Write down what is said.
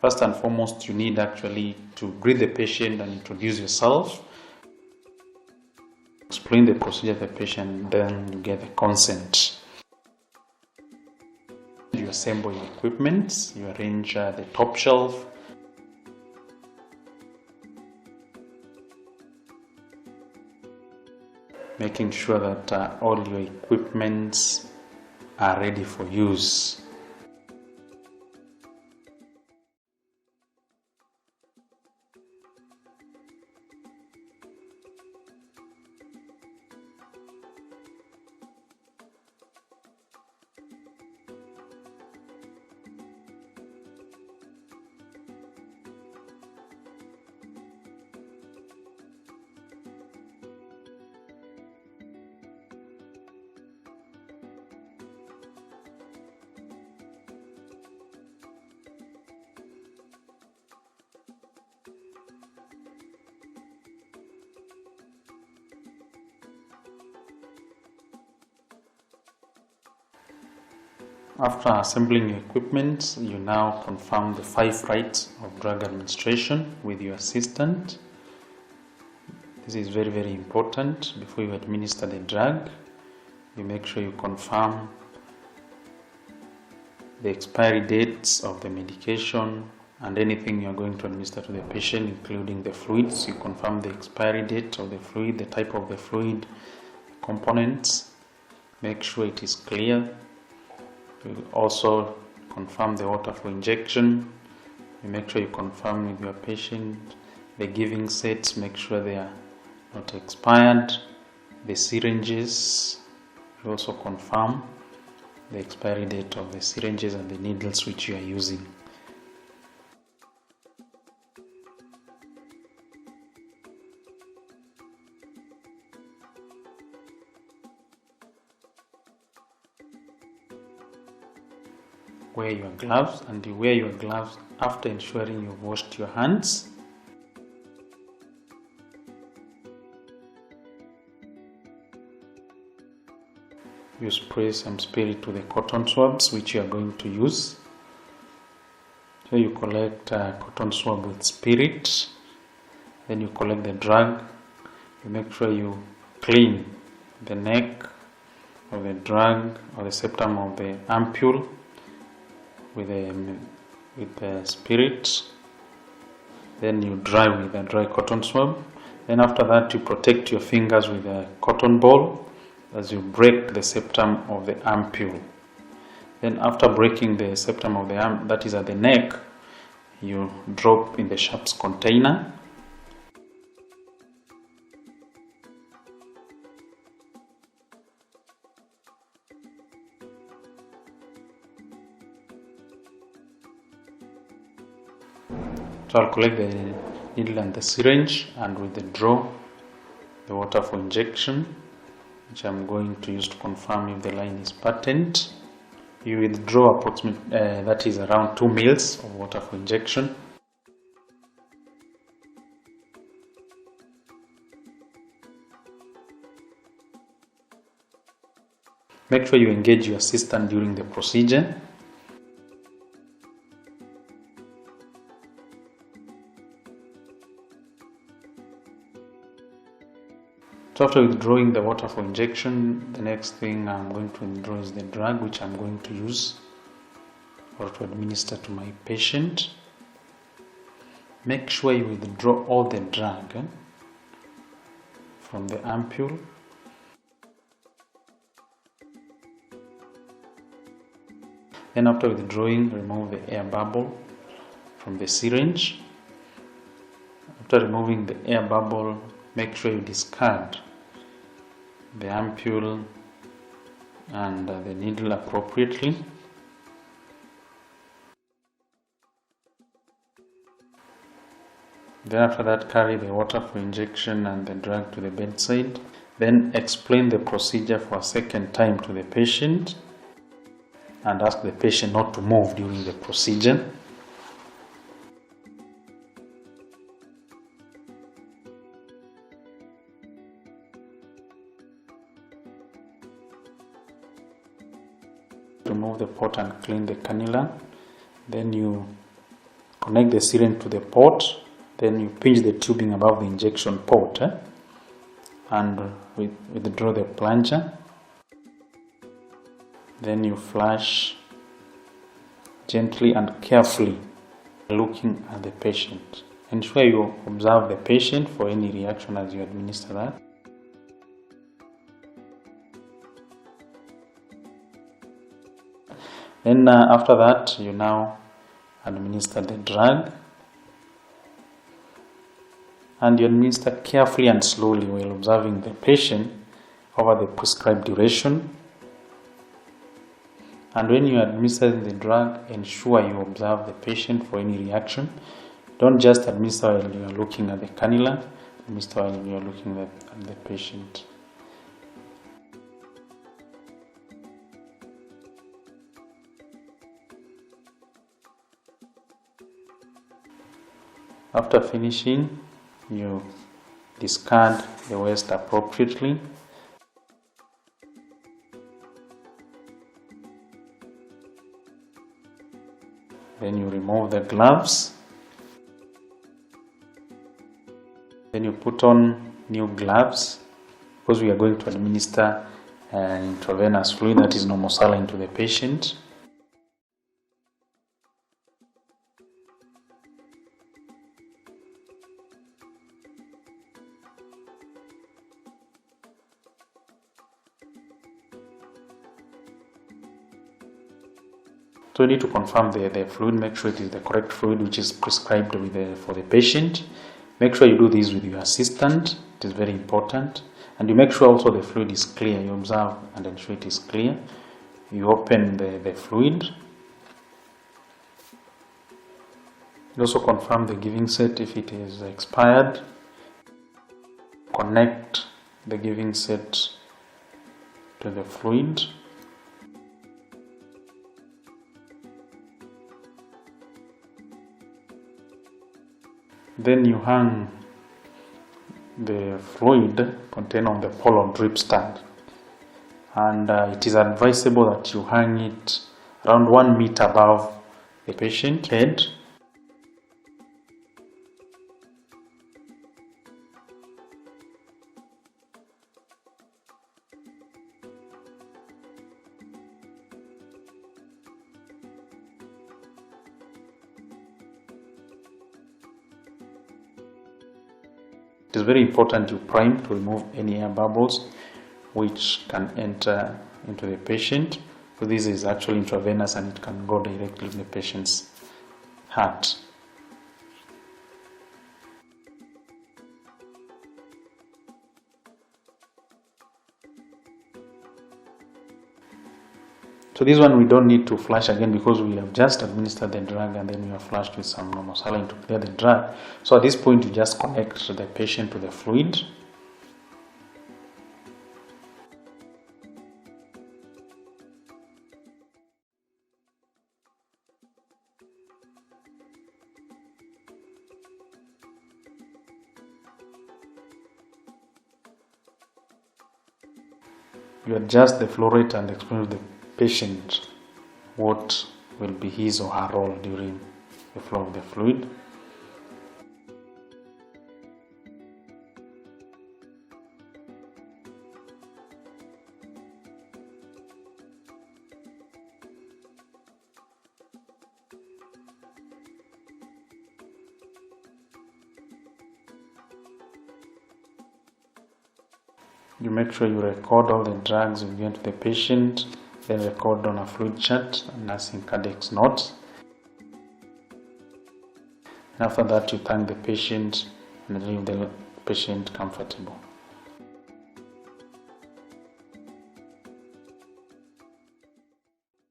First and foremost, you need actually to greet the patient and introduce yourself. Explain the procedure to the patient, then you get the consent. You assemble your equipment, you arrange the top shelf. Making sure that all your equipments are ready for use. After assembling your equipment, you now confirm the 5 rights of drug administration with your assistant. This is very, very important. Before you administer the drug, you make sure you confirm the expiry dates of the medication and anything you're going to administer to the patient, including the fluids. You confirm the expiry date of the fluid, the type of the fluid, components. Make sure it is clear. You also confirm the water for injection. You make sure you confirm with your patient the giving sets, make sure they are not expired. The syringes, you also confirm the expiry date of the syringes and the needles which you are using. Wear your gloves, and you wear your gloves after ensuring you've washed your hands. You spray some spirit to the cotton swabs which you are going to use. So you collect a cotton swab with spirit, then you collect the drug. You make sure you clean the neck of the drug or the septum of the ampule with the spirit. Then you dry with a dry cotton swab. Then after that, you protect your fingers with a cotton ball as you break the septum of the ampule. Then after breaking the septum of the ampule, that is at the neck, you drop in the sharps container. So I'll collect the needle and the syringe and withdraw the water for injection, which I'm going to use to confirm if the line is patent. You withdraw approximately, that is around 2 ml of water for injection. Make sure you engage your assistant during the procedure. So after withdrawing the water for injection, the next thing I'm going to withdraw is the drug which I'm going to use or to administer to my patient. Make sure you withdraw all the drug from the ampule. Then after withdrawing, remove the air bubble from the syringe. After removing the air bubble, make sure you discard the ampule and the needle appropriately. Then after that, carry the water for injection and the drug to the bedside. Then explain the procedure for a second time to the patient and ask the patient not to move during the procedure. Remove the pot and clean the cannula. Then you Connect the syringe to the port, then you pinch the tubing above the injection port and withdraw the plunger. Then you flush gently and carefully, looking at the patient. Ensure you observe the patient for any reaction as you administer that. Then after that, you now administer the drug, and you administer carefully and slowly while observing the patient over the prescribed duration. And when you administer the drug, ensure you observe the patient for any reaction. Don't just administer while you are looking at the cannula, administer while you are looking at the patient. After finishing, you discard the waste appropriately. Then you remove the gloves. Then you put on new gloves because we are going to administer an intravenous fluid that is normal saline to the patient. So you need to confirm the fluid, make sure it is the correct fluid which is prescribed for the patient. Make sure you do this with your assistant, it is very important. And you make sure also the fluid is clear, you observe and ensure it is clear. You open the fluid. You also confirm the giving set if it is expired. Connect the giving set to the fluid. Then you hang the fluid contained on the pole or drip stand, and it is advisable that you hang it around 1 meter above the patient head. It is very important you prime to remove any air bubbles which can enter into the patient. So this is actually intravenous and it can go directly to the patient's heart. So this one we don't need to flush again because we have just administered the drug and then we have flushed with some normal saline to clear the drug. So at this point you just connect the patient to the fluid. You adjust the flow rate and explain to the patient what will be his or her role during the flow of the fluid. You make sure you record all the drugs you give to the patient, then record on a fluid chart and nursing cardiac notes. And after that, you thank the patient and leave the patient comfortable.